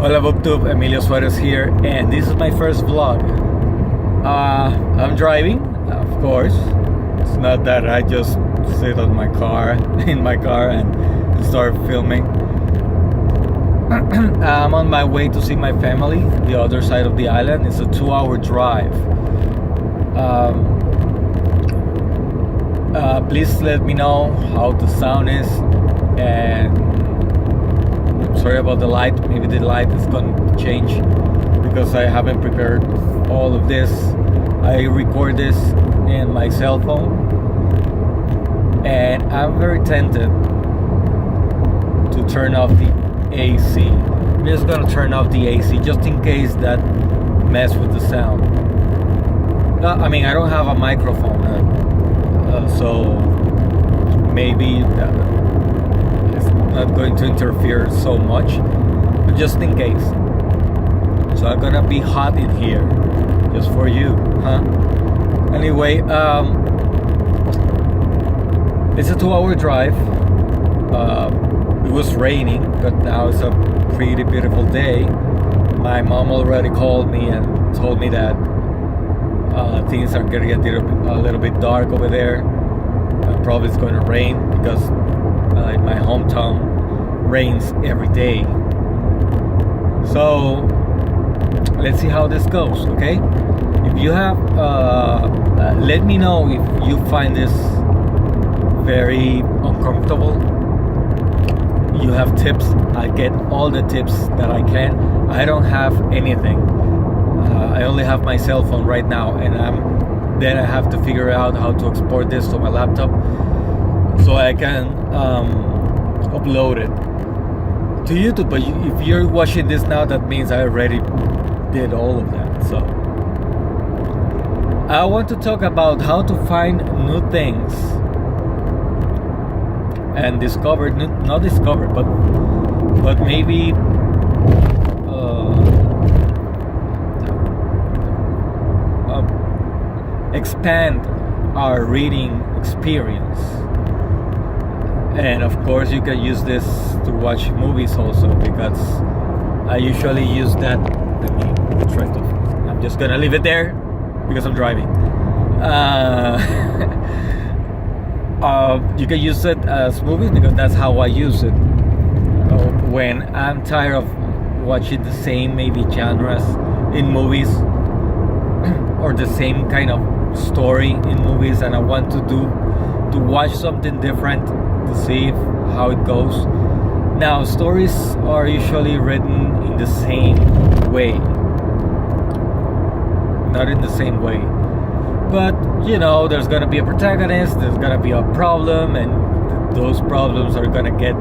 Hola Booktube, Emilio Suarez here, and this is my first vlog. I'm driving, of course. It's not that I just sit in my car and start filming. I'm on my way to see my family, the other side of the island. It's a 2-hour drive. Please let me know how the sound is, and sorry about the light. Maybe the light is going to change because I haven't prepared all of this. I record this in my cell phone, and I'm very tempted to turn off the AC. I'm just going to turn off the AC just in case that mess with the sound. I mean, I don't have a microphone, so maybe it's not going to interfere so much, but just in case. So I'm gonna be hot in here just for you, huh? Anyway, it's a 2-hour drive. It was raining, but now it's a pretty beautiful day. My mom already called me and told me that things are gonna get a little bit dark over there. Probably it's going to rain because in my hometown rains every day. So let's see how this goes, okay? If you have let me know if you find this very uncomfortable. You have tips. I get all the tips that I can. I don't have anything. I only have my cell phone right now, and then I have to figure out how to export this to my laptop so I can upload it to YouTube. But if you're watching this now, that means I already did all of that. So I want to talk about how to find new things and but maybe expand our reading experience. And of course you can use this to watch movies also, because I usually use that. Let me try to, I'm just gonna leave it there because I'm driving. You can use it as movies because that's how I use it when I'm tired of watching the same maybe genres in movies or the same kind of story in movies, and I want to watch something different to see how it goes. Now, stories are usually written in the same way, not in the same way, but you know, there's gonna be a protagonist, there's gonna be a problem, and those problems are gonna get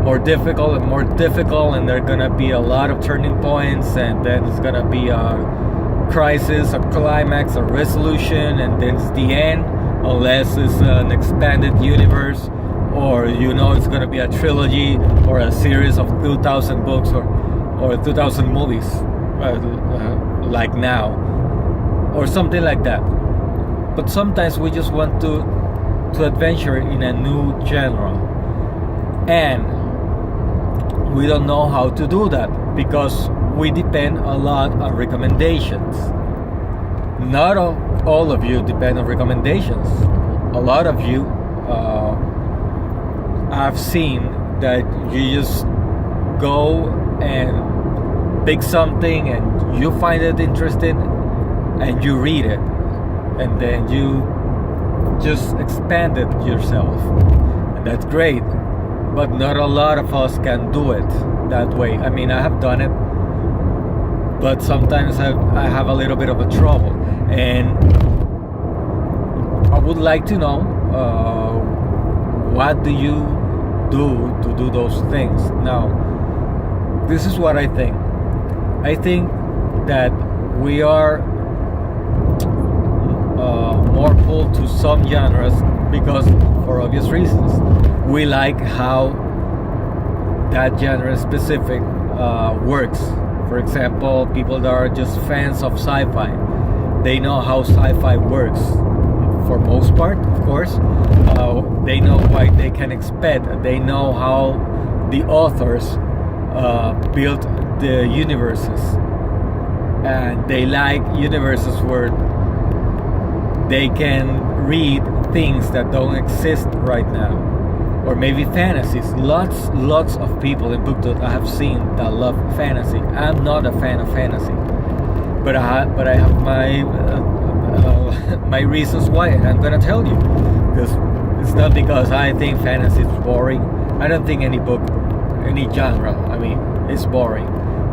more difficult, and there are gonna be a lot of turning points, and then it's gonna be a crisis, a climax, a resolution, and then it's the end, unless it's an expanded universe, or you know it's going to be a trilogy or a series of 2,000 books or 2,000 movies, like now, or something like that. But sometimes we just want to adventure in a new genre, and we don't know how to do that because we depend a lot on recommendations. Not all of you depend on recommendations. A lot of you, I've seen that you just go and pick something and you find it interesting and you read it, and then you just expand it yourself, and that's great. But not a lot of us can do it that way. I mean, I have done it, but sometimes I have a little bit of a trouble, and I would like to know what do you do to do those things. Now, this is what I think. I think that we are more pulled to some genres because, for obvious reasons, we like how that genre specific works. For example, people that are just fans of sci-fi, they know how sci-fi works for most part, of course. They know what they can expect. They know how the authors built the universes, and they like universes where they can read things that don't exist right now, or maybe fantasies. Lots of people in BookTok I have seen that love fantasy. I'm not a fan of fantasy, but I have my my reasons why, and I'm gonna tell you, because it's not because I think fantasy is boring. I don't think any book, any genre, I mean, it's boring.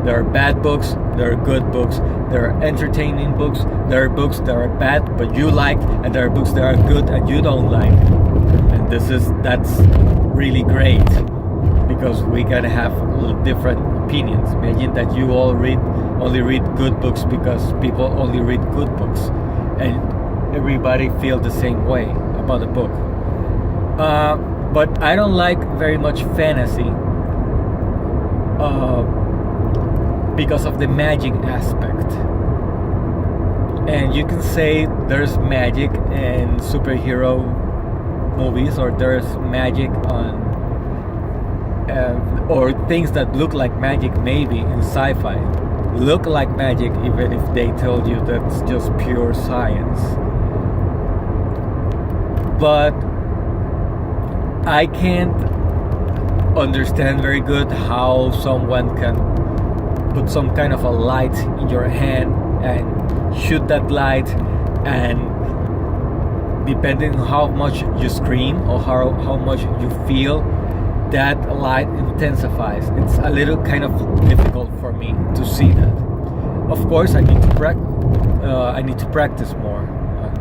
There are bad books, there are good books, there are entertaining books, there are books that are bad but you like, and there are books that are good and you don't like. And that's really great, because we can have different opinions. Imagine that you only read good books because people only read good books, and everybody feels the same way about a book. But I don't like very much fantasy because of the magic aspect. And you can say there's magic in superhero movies, or there's magic on or things that look like magic maybe in sci-fi. Look like magic even if they told you that's just pure science. But I can't understand very good how someone can put some kind of a light in your hand and shoot that light, and depending on how much you scream or how much you feel, that light intensifies. It's a little kind of difficult for me to see that. Of course, I need to practice more,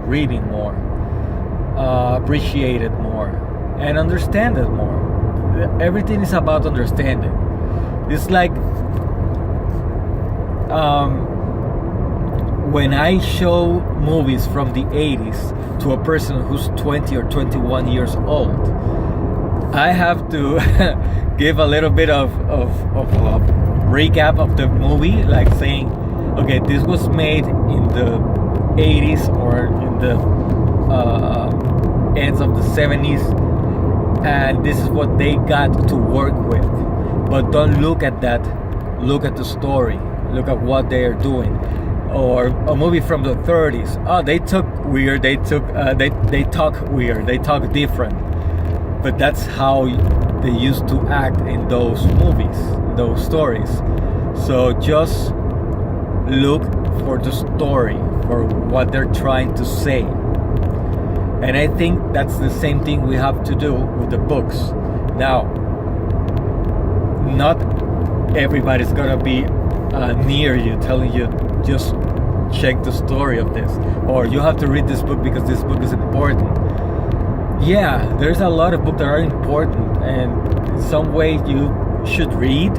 reading more, appreciate it more, and understand it more. Everything is about understanding. It's like when I show movies from the 80s to a person who's 20 or 21 years old, I have to give a little bit of a recap of the movie, like saying, okay, this was made in the 80s or in the ends of the 70s, and this is what they got to work with. But don't look at that, look at the story, look at what they are doing. Or a movie from the 30s, oh, they talk weird, they talk weird, they talk different, but that's how they used to act in those movies, those stories. So just look for the story, for what they're trying to say. And I think that's the same thing we have to do with the books. Now, not everybody's gonna be near you telling you just check the story of this, or you have to read this book because this book is important. Yeah, there's a lot of books that are important, and in some way you should read,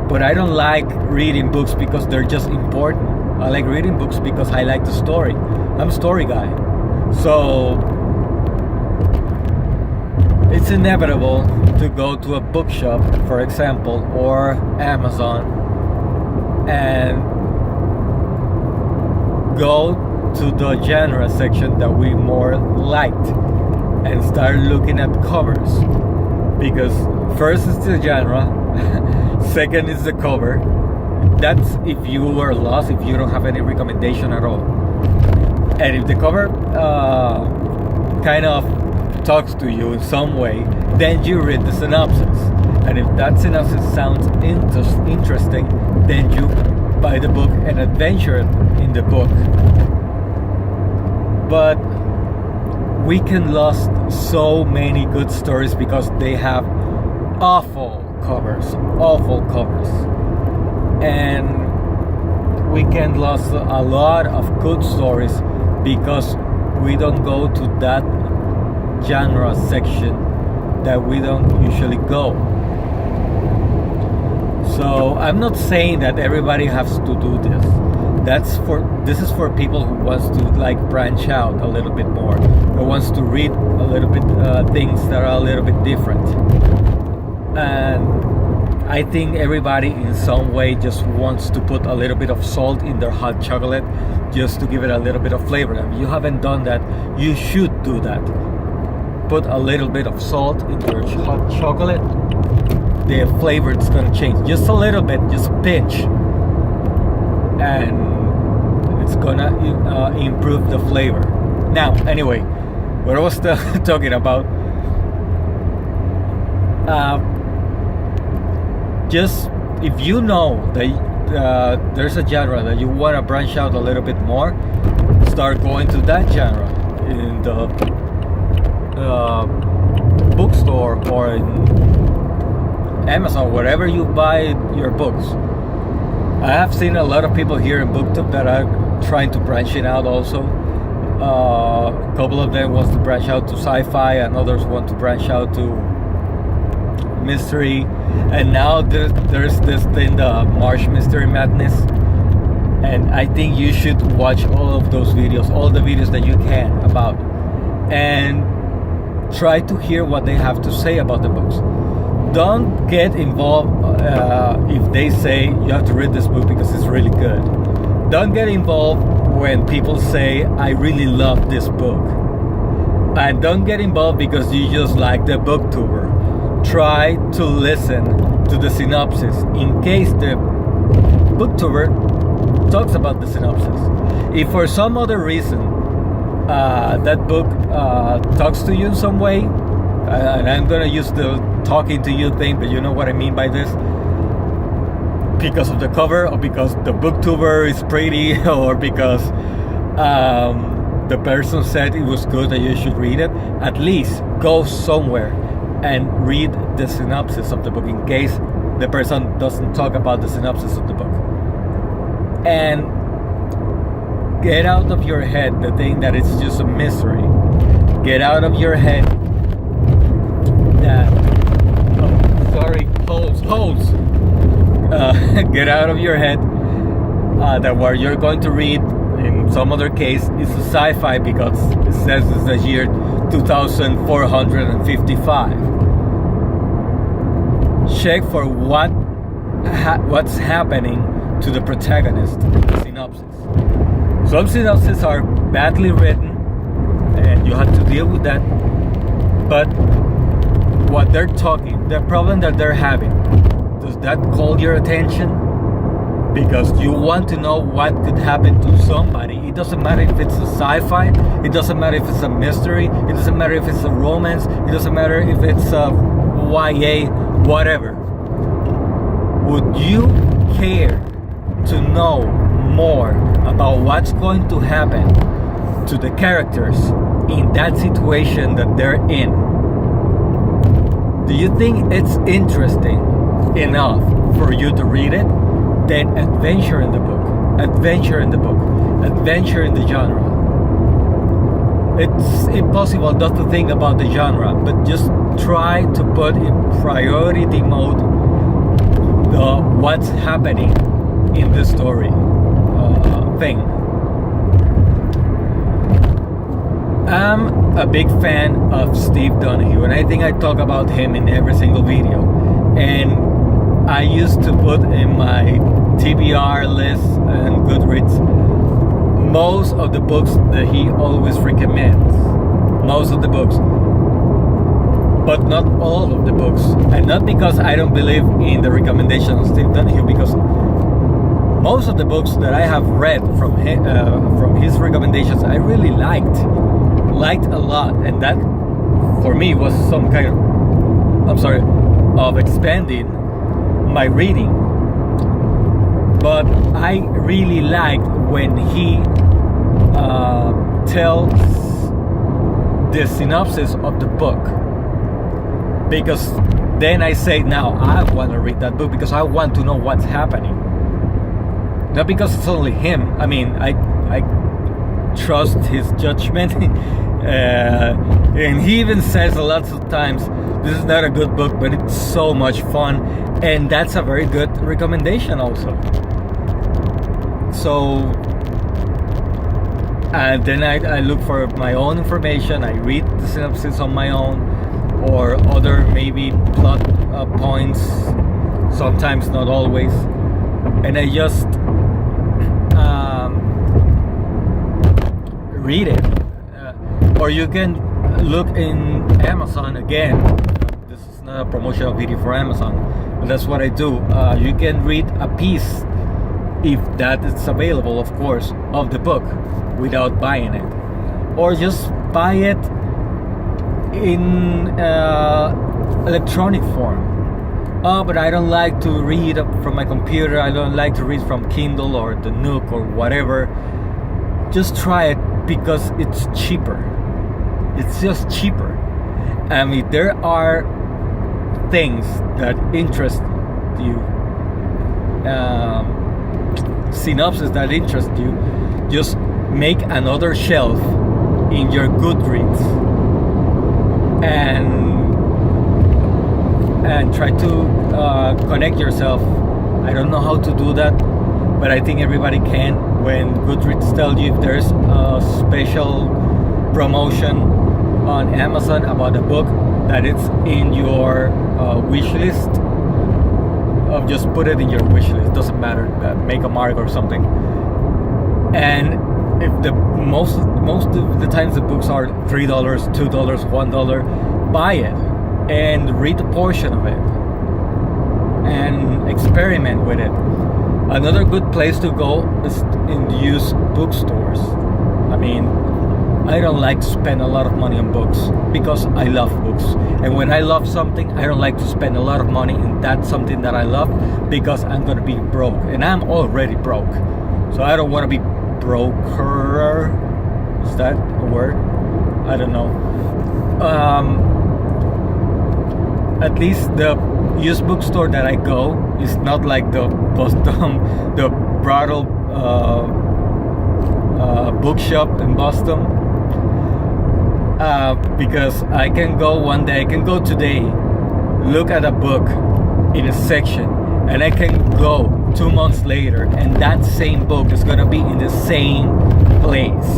but I don't like reading books because they're just important. I like reading books because I like the story. I'm a story guy. So it's inevitable to go to a bookshop, for example, or Amazon, and go to the genre section that we more liked and start looking at covers, because first is the genre, second is the cover. That's if you are lost, if you don't have any recommendation at all. And if the cover kind of talks to you in some way, then you read the synopsis. And if that synopsis sounds interesting, then you buy the book and adventure in the book. But we can lose so many good stories because they have awful covers. And we can lose a lot of good stories because we don't go to that genre section that we don't usually go. So I'm not saying that everybody has to do this. This is for people who wants to like branch out a little bit more, who wants to read a little bit things that are a little bit different. And I think everybody in some way just wants to put a little bit of salt in their hot chocolate just to give it a little bit of flavor. If you haven't done that, you should do that. Put a little bit of salt in your hot chocolate the flavor is gonna change just a little bit, just a pinch, and it's gonna improve the flavor. Now, anyway, what I was talking about, just if you know that there's a genre that you want to branch out a little bit more, start going to that genre in the bookstore or in Amazon, wherever you buy your books. I have seen a lot of people here in BookTube that are trying to branch it out also. A couple of them wants to branch out to sci-fi, and others want to branch out to mystery. And now there's this thing, the March Mystery Madness, and I think you should watch all of those videos, all the videos that you can about, and try to hear what they have to say about the books. Don't get involved if they say you have to read this book because it's really good. Don't get involved when people say I really love this book, and don't get involved because you just like the booktuber. Try to listen to the synopsis in case the booktuber talks about the synopsis. If for some other reason that book talks to you in some way, and I'm gonna use the talking to you thing, but you know what I mean by this, because of the cover, or because the booktuber is pretty, or because the person said it was good that you should read it, at least go somewhere and read the synopsis of the book in case the person doesn't talk about the synopsis of the book. And get out of your head the thing that it's just a mystery. Get out of your head that holes. Get out of your head that what you're going to read in some other case is a sci-fi because it says it's the year 2455. Check for what's happening to the protagonist in the synopsis. Some synopses are badly written and you have to deal with that, but what they're talking, the problem that they're having, does that call your attention? Because you want to know what could happen to somebody. It doesn't matter if it's a sci-fi, it doesn't matter if it's a mystery, it doesn't matter if it's a romance, it doesn't matter if it's a YA, whatever. Would you care to know more about what's going to happen to the characters in that situation that they're in? Do you think it's interesting enough for you to read it? Then adventure in the book, adventure in the genre. It's impossible not to think about the genre, but just try to put in priority mode the what's happening in the story thing. I'm a big fan of Steve Donahue, and I think I talk about him in every single video. And I used to put in my TBR list and Goodreads most of the books that he always recommends. Most of the books. But not all of the books. And not because I don't believe in the recommendation of Steve Donahue, because most of the books that I have read from his recommendations I really liked a lot, and that for me was some kind of expanding my reading. But I really liked when he tells the synopsis of the book, because then I say, now I want to read that book because I want to know what's happening, not because it's only him. I mean, I trust his judgment. And he even says a lot of times, this is not a good book, but it's so much fun, and that's a very good recommendation also. So and then I look for my own information. I read the synopsis on my own, or other maybe plot points, sometimes not always, and I just read it. Or you can look in Amazon again. This is a promotional video for Amazon, but that's what I do. You can read a piece, if that is available, of course, of the book without buying it, or just buy it in electronic form. Oh, but I don't like to read from my computer, I don't like to read from Kindle or the Nook or whatever. Just try it, because it's cheaper. It's just cheaper. I mean, there are things that interest you, synopsis that interest you. Just make another shelf in your Goodreads and try to connect yourself. I don't know how to do that, but I think everybody can. When Goodreads tell you if there's a special promotion on Amazon about a book, that it's in your wish list, just put it in your wish list. Doesn't matter, make a mark or something. And if the most of the times the books are $3, $2, $1, buy it and read a portion of it and experiment with it. Another good place to go is in used bookstores. I mean, I don't like to spend a lot of money on books because I love books. And when I love something, I don't like to spend a lot of money in that something that I love, because I'm gonna be broke. And I'm already broke. So I don't wanna be broker. Is that a word? I don't know. At least the used bookstore that I go is not like the Boston, the Brattle bookshop in Boston. Because I can go one day, I can go today, look at a book in a section, and I can go 2 months later, and that same book is gonna be in the same place.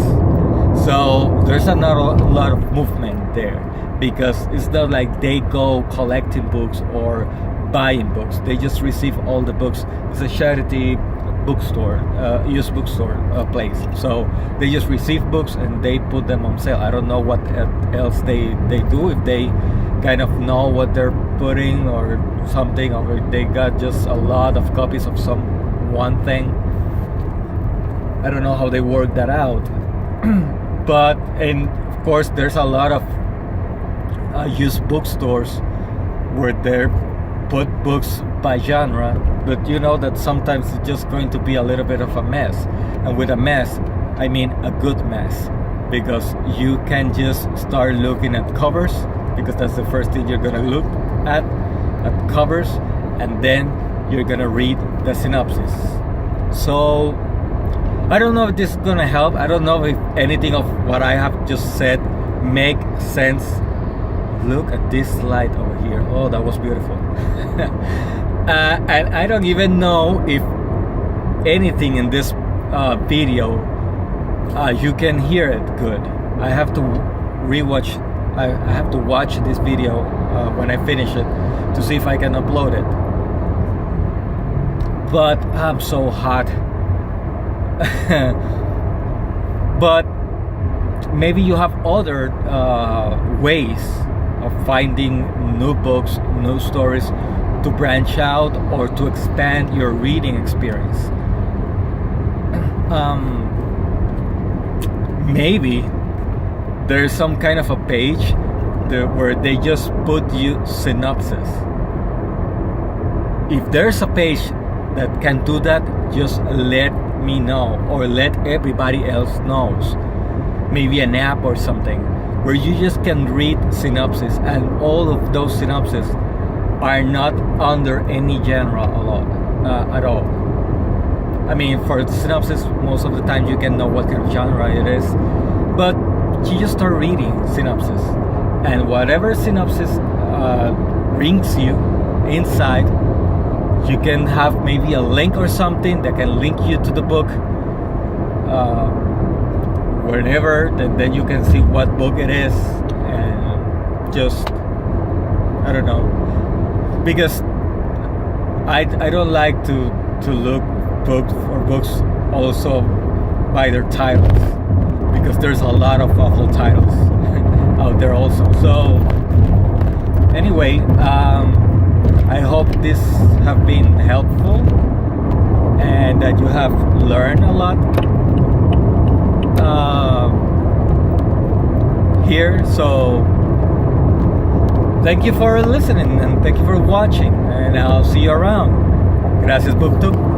So there's not a lot of movement there, because it's not like they go collecting books or buying books. They just receive all the books. It's a charity bookstore, used bookstore place. So they just receive books and they put them on sale. I don't know what else they do, if they kind of know what they're putting or something, or they got just a lot of copies of some one thing. I don't know how they work that out. But, and of course, there's a lot of used bookstores where they put books by genre, but you know that sometimes it's just going to be a little bit of a mess. And with a mess, I mean a good mess, because you can just start looking at covers, because that's the first thing you're gonna look at covers, and then you're gonna read the synopsis. So I don't know if this is gonna help. I don't know if anything of what I have just said make sense. Look at this slide over here. Oh, that was beautiful. And I don't even know if anything in this video you can hear it good. I have to rewatch. I have to watch this video when I finish it to see if I can upload it. But I'm so hot. But maybe you have other ways of finding new books, new stories to branch out or to expand your reading experience. Maybe there's some kind of a page where they just put you synopsis. If there's a page that can do that, just let me know, or let everybody else knows. Maybe an app or something where you just can read synopsis, and all of those synopses are not under any genre at all. I mean, for the synopsis, most of the time you can know what kind of genre it is, but you just start reading synopsis, and whatever synopsis rings you inside, you can have maybe a link or something that can link you to the book whenever, then you can see what book it is, and just, I don't know, because I don't like to look books also by their titles, because there's a lot of awful titles out there also. So Anyway, I hope this have been helpful and that you have learned a lot here. So thank you for listening and thank you for watching, and I'll see you around. Gracias, BookTube.